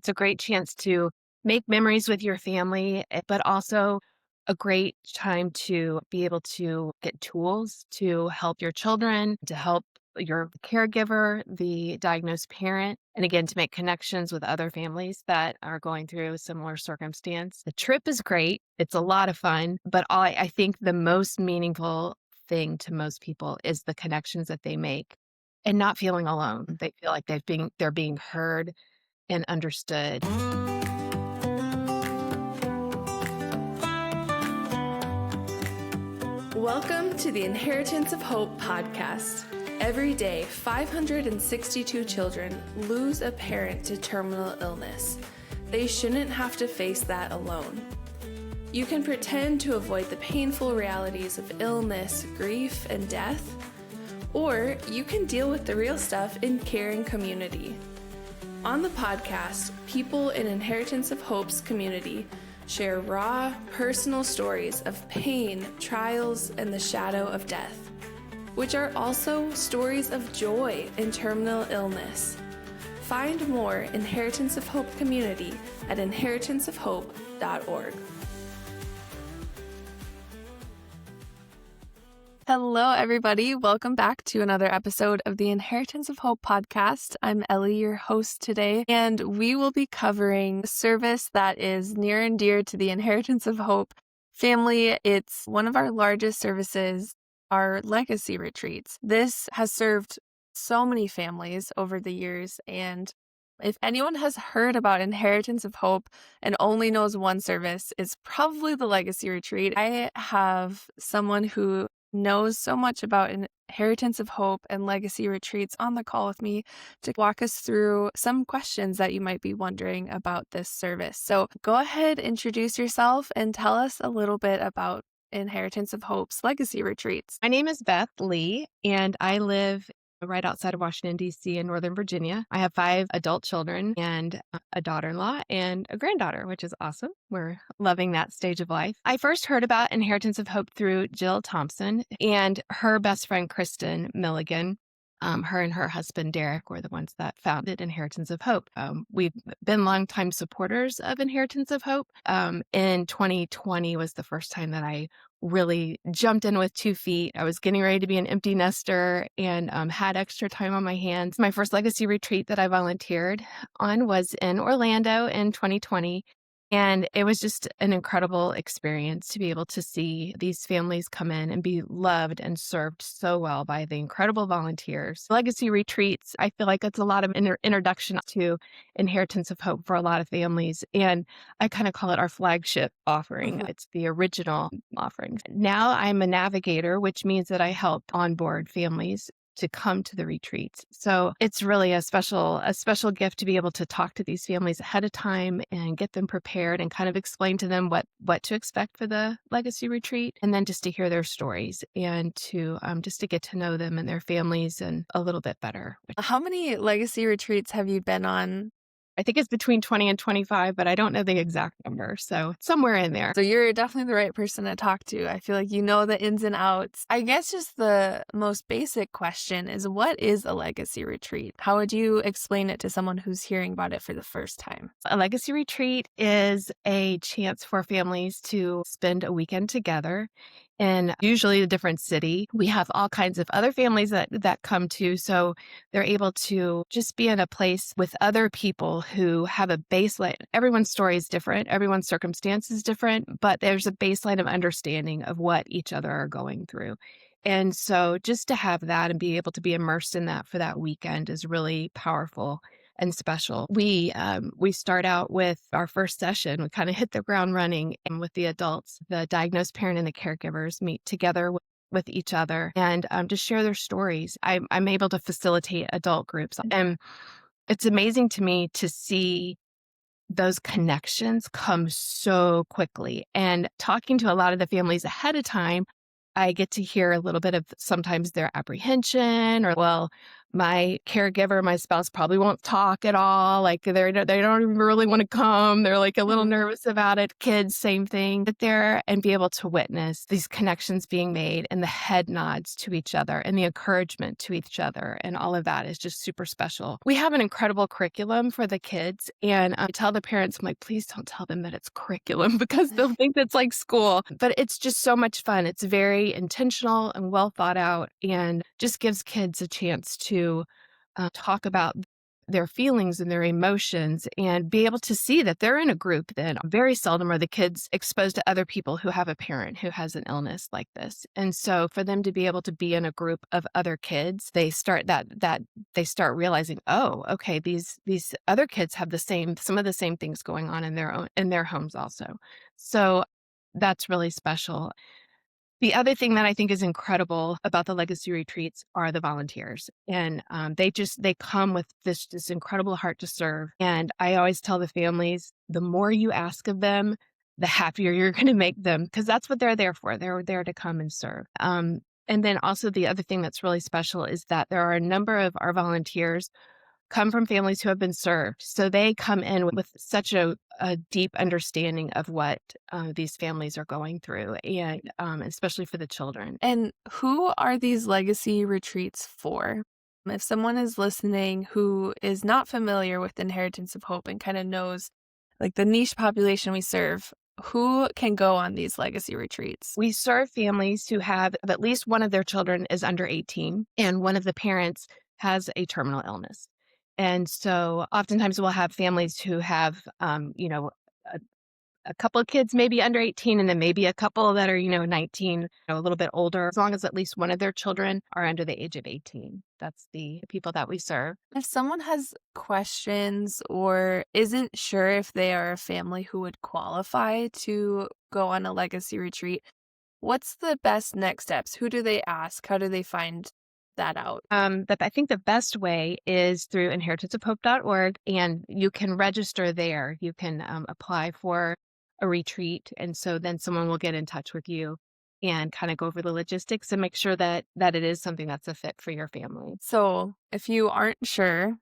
It's a great chance to make memories with your family, but also a great time to be able to get tools to help your children, to help your caregiver, the diagnosed parent, and again, to make connections with other families that are going through a similar circumstance. The trip is great. It's a lot of fun, but I think the most meaningful thing to most people is the connections that they make and not feeling alone. They feel like they're being heard and understood. Welcome to the Inheritance of Hope podcast. Every day, 562 children lose a parent to terminal illness. They shouldn't have to face that alone. You can pretend to avoid the painful realities of illness, grief, and death, or you can deal with the real stuff in caring community. On the podcast, people in Inheritance of Hope's community share raw, personal stories of pain, trials, and the shadow of death, which are also stories of joy in terminal illness. Find more Inheritance of Hope community at inheritanceofhope.org. Hello, everybody. Welcome back to another episode of the Inheritance of Hope podcast. I'm Ellie, your host today, and we will be covering a service that is near and dear to the Inheritance of Hope family. It's one of our largest services, our legacy retreats. This has served so many families over the years, and if anyone has heard about Inheritance of Hope and only knows one service, it's probably the legacy retreat. I have someone who knows so much about Inheritance of Hope and legacy retreats on the call with me to walk us through some questions that you might be wondering about this service. So go ahead, introduce yourself, and tell us a little bit about Inheritance of Hope's legacy retreats. My name is Beth Lee, and I live right outside of Washington, D.C. in Northern Virginia. I have 5 adult children and a daughter-in-law and a granddaughter, which is awesome. We're loving that stage of life. I first heard about Inheritance of Hope through Jill Thompson and her best friend, Kristen Milligan. Her and her husband, Derek, were the ones that founded Inheritance of Hope. We've been longtime supporters of Inheritance of Hope. In 2020 was the first time that I really jumped in with 2 feet. I was getting ready to be an empty nester and had extra time on my hands. My first legacy retreat that I volunteered on was in Orlando in 2020. And it was just an incredible experience to be able to see these families come in and be loved and served so well by the incredible volunteers. Legacy retreats, I feel like it's a lot of introduction to Inheritance of Hope for a lot of families. And I kind of call it our flagship offering. Mhm. It's the original offering. Now I'm a navigator, which means that I help onboard families to come to the retreats. So it's really a special gift to be able to talk to these families ahead of time and get them prepared and kind of explain to them what to expect for the legacy retreat, and then just to hear their stories and to just to get to know them and their families and a little bit better. How many legacy retreats have you been on? I think it's between 20 and 25, but I don't know the exact number. So somewhere in there. So you're definitely the right person to talk to. I feel like you know the ins and outs. I guess just the most basic question is, what is a legacy retreat? How would you explain it to someone who's hearing about it for the first time? A legacy retreat is a chance for families to spend a weekend together in usually a different city. We have all kinds of other families that come to, so they're able to just be in a place with other people who have a baseline. Everyone's story is different, everyone's circumstance is different, but there's a baseline of understanding of what each other are going through. And so just to have that and be able to be immersed in that for that weekend is really powerful and special. We start out with our first session. We kind of hit the ground running, and with the adults, the diagnosed parent and the caregivers meet together with each other and just share their stories. I'm able to facilitate adult groups, and it's amazing to me to see those connections come so quickly. And talking to a lot of the families ahead of time, I get to hear a little bit of sometimes their apprehension or, well, My caregiver, my spouse probably won't talk at all. Like they don't even really want to come. They're like a little Mhm. nervous about it. Kids, same thing. Sit there and be able to witness these connections being made and the head nods to each other and the encouragement to each other. And all of that is just super special. We have an incredible curriculum for the kids. And I tell the parents, I'm like, please don't tell them that it's curriculum because they'll think that's like school. But it's just so much fun. It's very intentional and well thought out and just gives kids a chance to talk about their feelings and their emotions and be able to see that they're in a group. Then very seldom are the kids exposed to other people who have a parent who has an illness like this. And so for them to be able to be in a group of other kids, they start they start realizing, oh, okay, these other kids have some of the same things going on in their homes also. So that's really special. The other thing that I think is incredible about the legacy retreats are the volunteers, and they come with this incredible heart to serve. And I always tell the families, the more you ask of them, the happier you're going to make them because that's what they're there for. They're there to come and serve. And then also the other thing that's really special is that there are a number of our volunteers come from families who have been served. So they come in with such a deep understanding of what these families are going through, and especially for the children. And who are these legacy retreats for? If someone is listening who is not familiar with Inheritance of Hope and kind of knows like the niche population we serve, who can go on these legacy retreats? We serve families who have at least one of their children is under 18, and one of the parents has a terminal illness. And so oftentimes we'll have families who have, a couple of kids maybe under 18 and then maybe a couple that are, 19, a little bit older, as long as at least one of their children are under the age of 18. That's the people that we serve. If someone has questions or isn't sure if they are a family who would qualify to go on a legacy retreat, what's the best next steps? Who do they ask? How do they find that out? But I think the best way is through inheritanceofhope.org, and you can register there. You can apply for a retreat. And so then someone will get in touch with you and kind of go over the logistics and make sure that it is something that's a fit for your family. So, if you aren't sure,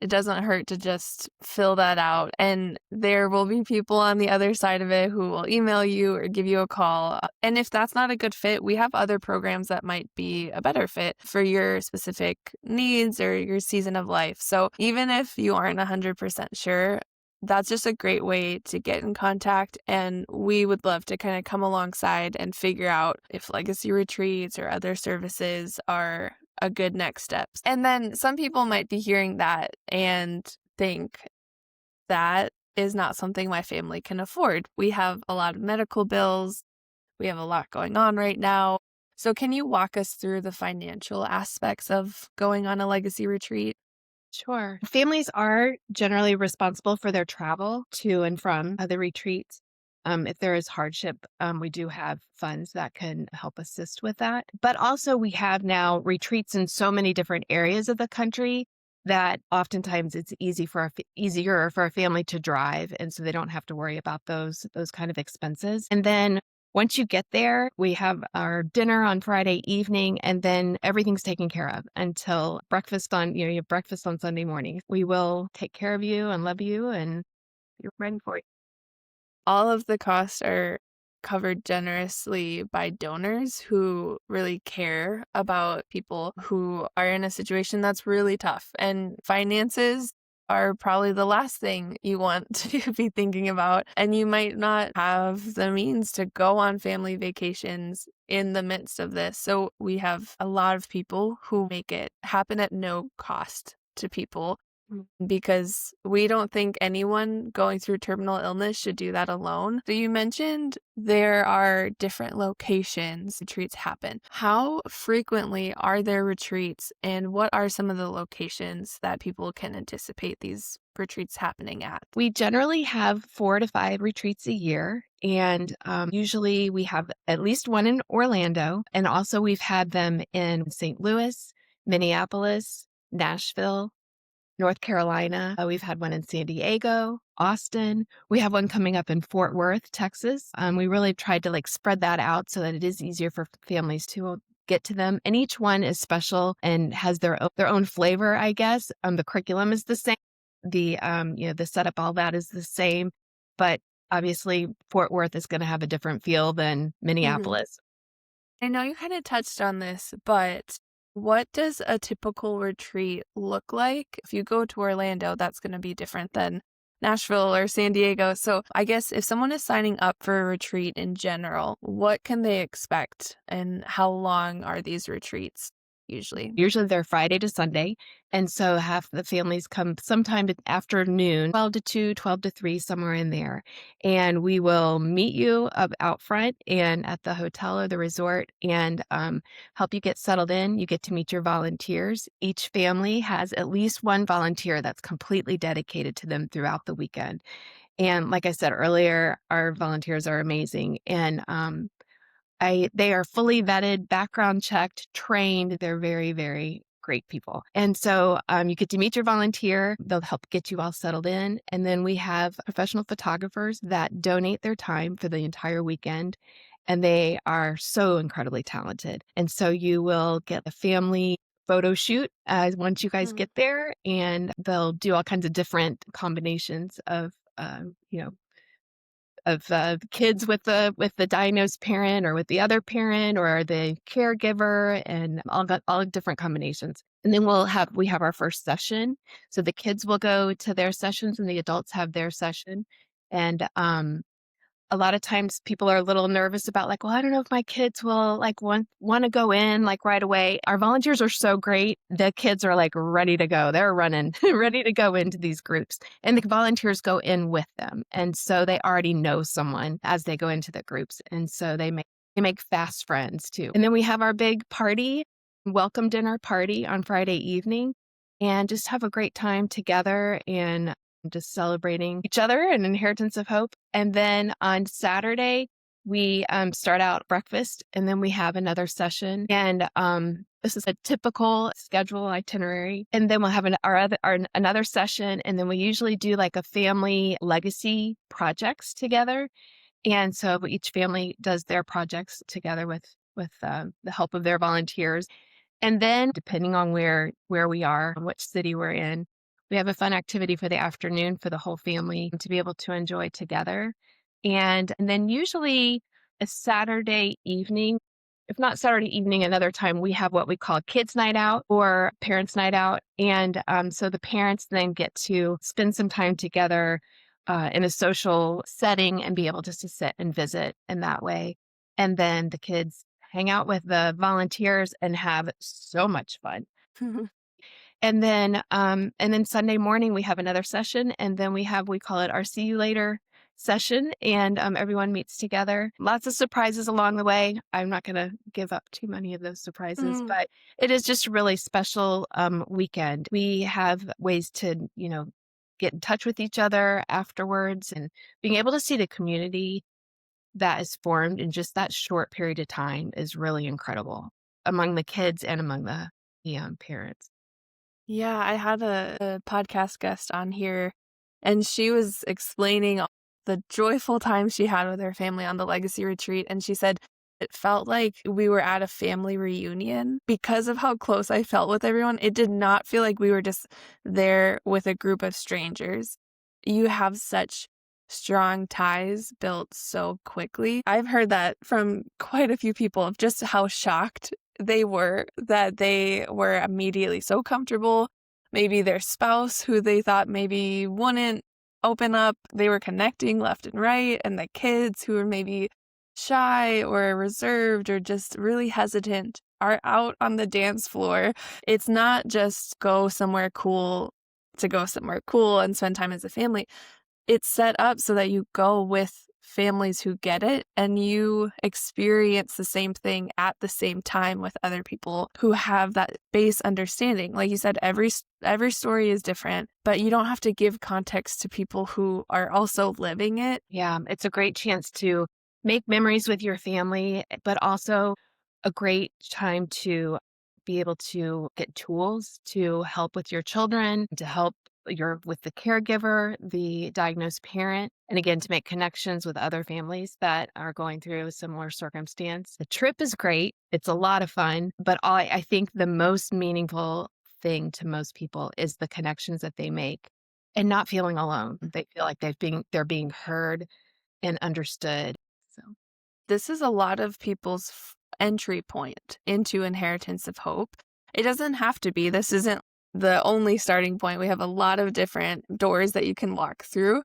it doesn't hurt to just fill that out. And there will be people on the other side of it who will email you or give you a call. And if that's not a good fit, we have other programs that might be a better fit for your specific needs or your season of life. So even if you aren't 100% sure, that's just a great way to get in contact. And we would love to kind of come alongside and figure out if legacy retreats or other services are a good next steps. And then some people might be hearing that and think that is not something my family can afford. We have a lot of medical bills. We have a lot going on right now. So can you walk us through the financial aspects of going on a legacy retreat? Sure. Families are generally responsible for their travel to and from the retreats. If there is hardship, we do have funds that can help assist with that. But also, we have now retreats in so many different areas of the country that oftentimes it's easier for a family to drive, and so they don't have to worry about those kind of expenses. And then once you get there, we have our dinner on Friday evening, and then everything's taken care of until you have breakfast on Sunday morning. We will take care of you and love you and be ready for you. All of the costs are covered generously by donors who really care about people who are in a situation that's really tough. And finances are probably the last thing you want to be thinking about. And you might not have the means to go on family vacations in the midst of this. So we have a lot of people who make it happen at no cost to people because we don't think anyone going through terminal illness should do that alone. So you mentioned there are different locations retreats happen. How frequently are there retreats, and what are some of the locations that people can anticipate these retreats happening at? We generally have 4 to 5 retreats a year, and usually we have at least one in Orlando, and also we've had them in St. Louis, Minneapolis, Nashville, North Carolina. We've had one in San Diego, Austin. We have one coming up in Fort Worth, Texas. We really tried to spread that out so that it is easier for families to get to them. And each one is special and has their own flavor, I guess. The curriculum is the same. The setup, all that is the same, but obviously Fort Worth is going to have a different feel than Mhm. Minneapolis. I know you kind of touched on this, but what does a typical retreat look like? If you go to Orlando, that's going to be different than Nashville or San Diego. So I guess if someone is signing up for a retreat in general, what can they expect and how long are these retreats usually? Usually they're Friday to Sunday. And so half the families come sometime in the afternoon, 12 to 2, 12 to 3, somewhere in there. And we will meet you up out front and at the hotel or the resort and help you get settled in. You get to meet your volunteers. Each family has at least one volunteer that's completely dedicated to them throughout the weekend. And like I said earlier, our volunteers are amazing. And they are fully vetted, background checked, trained. They're very, very great people. And so you get to meet your volunteer. They'll help get you all settled in. And then we have professional photographers that donate their time for the entire weekend. And they are so incredibly talented. And so you will get a family photo shoot once you guys Mhm. get there. And they'll do all kinds of different combinations of, kids with the diagnosed parent or with the other parent or the caregiver and all different combinations. And then we have our first session. So the kids will go to their sessions and the adults have their session. And a lot of times people are a little nervous about like, well, I don't know if my kids will like want to go in like right away. Our volunteers are so great. The kids are like ready to go. They're running, ready to go into these groups. And the volunteers go in with them. And so they already know someone as they go into the groups. And so they make fast friends too. And then we have our big party, welcome dinner party on Friday evening and just have a great time together and just celebrating each other and Inheritance of Hope. And then on Saturday, we start out breakfast and then we have another session. And this is a typical schedule itinerary. And then we'll have another session. And then we usually do like a family legacy projects together. And so each family does their projects together with the help of their volunteers. And then depending on where we are, which city we're in, we have a fun activity for the afternoon for the whole family to be able to enjoy together. And then usually a Saturday evening, if not Saturday evening, another time we have what we call kids night out or parents night out. And so the parents then get to spend some time together in a social setting and be able just to sit and visit in that way. And then the kids hang out with the volunteers and have so much fun. And then Sunday morning we have another session, and then we call it our see you later session, and everyone meets together. Lots of surprises along the way. I'm not going to give up too many of those surprises, Mhm. but it is just a really special weekend. We have ways to, get in touch with each other afterwards, and being able to see the community that is formed in just that short period of time is really incredible among the kids and among the parents. Yeah, I had a podcast guest on here, and she was explaining all the joyful time she had with her family on the legacy retreat, and she said it felt like we were at a family reunion because of how close I felt with everyone. It did not feel like we were just there with a group of strangers. You have such strong ties built so quickly. I've heard that from quite a few people of just how shocked they were that they were immediately so comfortable. Maybe their spouse, who they thought maybe wouldn't open up, they were connecting left and right. And the kids who were maybe shy or reserved or just really hesitant are out on the dance floor. It's not just go somewhere cool to go somewhere cool and spend time as a family. It's set up so that you go with families who get it and you experience the same thing at the same time with other people who have that base understanding. Like you said, every story is different, but you don't have to give context to people who are also living it. Yeah, it's a great chance to make memories with your family, but also a great time to be able to get tools to help with your children, to help you're with the caregiver, the diagnosed parent, and again, to make connections with other families that are going through a similar circumstance. The trip is great. It's a lot of fun, but I think the most meaningful thing to most people is the connections that they make and not feeling alone. They feel like they're being heard and understood. So This is a lot of people's entry point into Inheritance of Hope. It doesn't have to be. This isn't the only starting point. We have a lot of different doors that you can walk through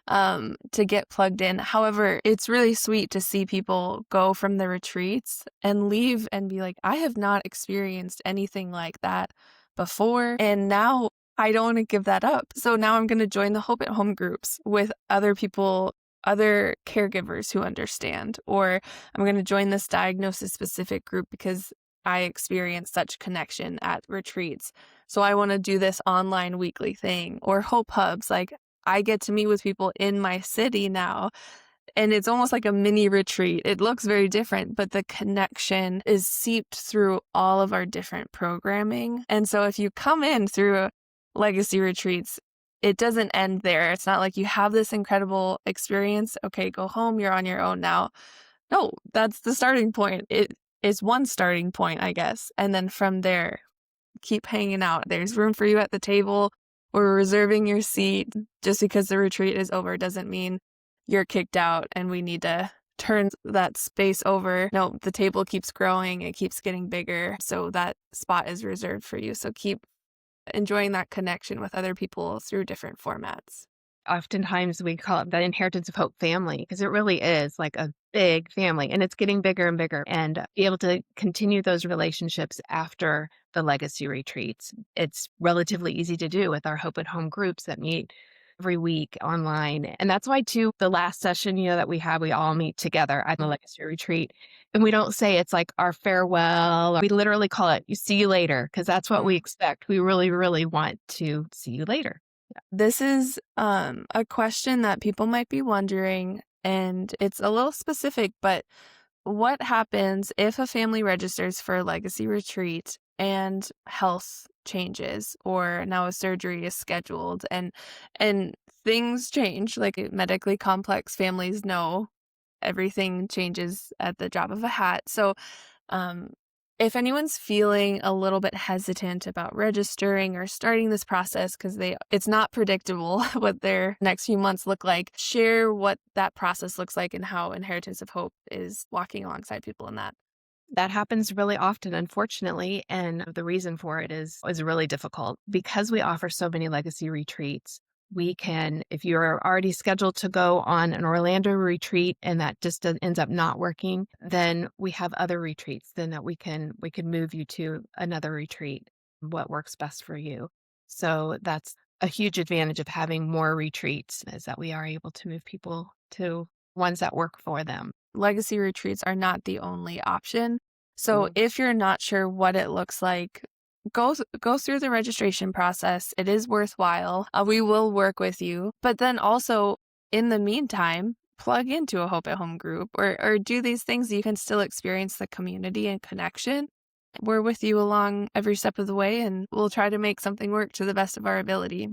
to get plugged in. However, it's really sweet to see people go from the retreats and leave and be like, I have not experienced anything like that before. And now I don't want to give that up. So now I'm going to join the Hope at Home groups with other people, other caregivers who understand, or I'm going to join this diagnosis specific group because I experience such connection at retreats. So I want to do this online weekly thing, or Hope Hubs. Like, I get to meet with people in my city now, and it's almost like a mini retreat. It looks very different, but the connection is seeped through all of our different programming. And so if you come in through legacy retreats, it doesn't end there. It's not like you have this incredible experience. Okay, go home. You're on your own now. No, that's the starting point. It is one starting point, I guess. And then from there, keep hanging out. There's room for you at the table. We're reserving your seat. Just because the retreat is over doesn't mean you're kicked out and we need to turn that space over. No, the table keeps growing. It keeps getting bigger. So that spot is reserved for you. So keep enjoying that connection with other people through different formats. oftentimes we call it the Inheritance of Hope family because it really is like a big family and it's getting bigger and bigger. And be able to continue those relationships after the legacy retreats. It's relatively easy to do with our Hope at Home groups that meet every week online. And that's why too, the last session, that we have, we all meet together at the legacy retreat. And we don't say it's like our farewell. We literally call it, you see you later, because that's what we expect. We really, really want to see you later. This is a question that people might be wondering, and it's a little specific, but what happens if a family registers for a legacy retreat and health changes, or now a surgery is scheduled and things change, like medically complex families know everything changes at the drop of a hat. So um, if anyone's feeling a little bit hesitant about registering or starting this process because it's not predictable what their next few months look like, share what that process looks like and how Inheritance of Hope is walking alongside people in that. That happens really often, unfortunately, and the reason for it is really difficult. Because we offer so many legacy retreats, we can, if you're already scheduled to go on an Orlando retreat and that just ends up not working, then we have other retreats then that we can move you to another retreat, what works best for you. So that's a huge advantage of having more retreats is that we are able to move people to ones that work for them. Legacy retreats are not the only option. So Mm. if you're not sure what it looks like, go through the registration process. It is worthwhile. We will work with you. But then also in the meantime, plug into a Hope at Home group or do these things so you can still experience the community and connection. We're with you along every step of the way, and we'll try to make something work to the best of our ability.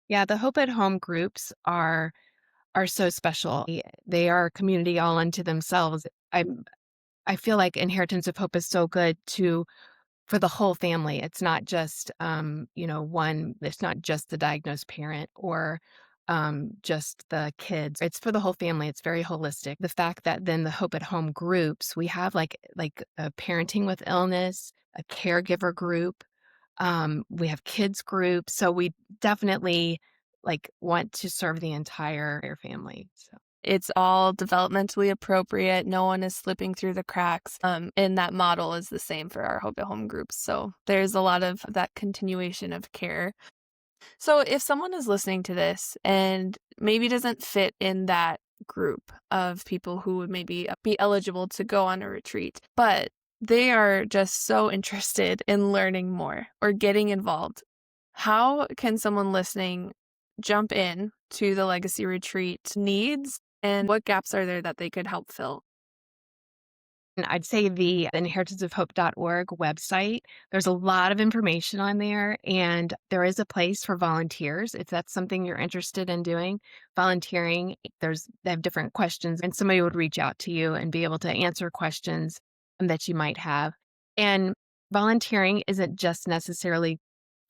Yeah, the Hope at Home groups are so special. They are a community all unto themselves. I feel like Inheritance of Hope is so good to for the whole family. It's not just one, it's not just the diagnosed parent or just the kids. It's for the whole family. It's very holistic. The fact that then the Hope at Home groups, we have like a parenting with illness, a caregiver group, we have kids groups. So we definitely want to serve the entire family. So It's all developmentally appropriate. No one is slipping through the cracks. And that model is the same for our Hope at Home groups. So there's a lot of that continuation of care. So if someone is listening to this and maybe doesn't fit in that group of people who would maybe be eligible to go on a retreat, but they are just so interested in learning more or getting involved, how can someone listening jump in to the legacy retreat needs, and what gaps are there that they could help fill? And I'd say the inheritanceofhope.org website, there's a lot of information on there, and there is a place for volunteers if that's something you're interested in doing. Volunteering, they have different questions, and somebody would reach out to you and be able to answer questions that you might have. And volunteering isn't just necessarily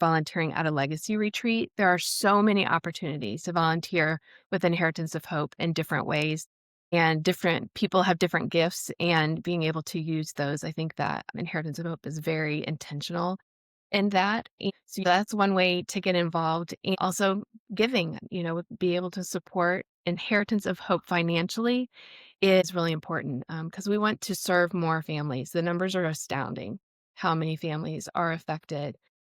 volunteering at a legacy retreat. There are so many opportunities to volunteer with Inheritance of Hope in different ways, and different people have different gifts, and being able to use those, I think that Inheritance of Hope is very intentional in that. And so that's one way to get involved. And also giving, be able to support Inheritance of Hope financially is really important, because we want to serve more families. The numbers are astounding how many families are affected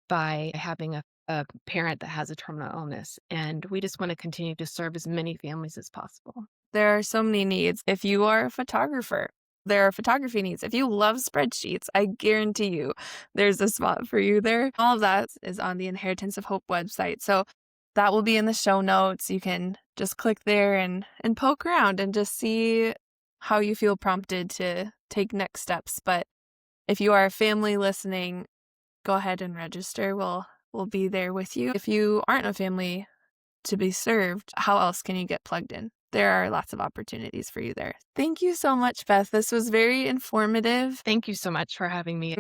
by having a parent that has a terminal illness. And we just want to continue to serve as many families as possible. There are so many needs. If you are a photographer, there are photography needs. If you love spreadsheets, I guarantee you there's a spot for you there. All of that is on the Inheritance of Hope website. So that will be in the show notes. You can just click there and poke around and just see how you feel prompted to take next steps. But if you are a family listening, go ahead and register. We'll be there with you. If you aren't a family to be served, how else can you get plugged in? There are lots of opportunities for you there. Thank you so much, Beth. This was very informative. Thank you so much for having me.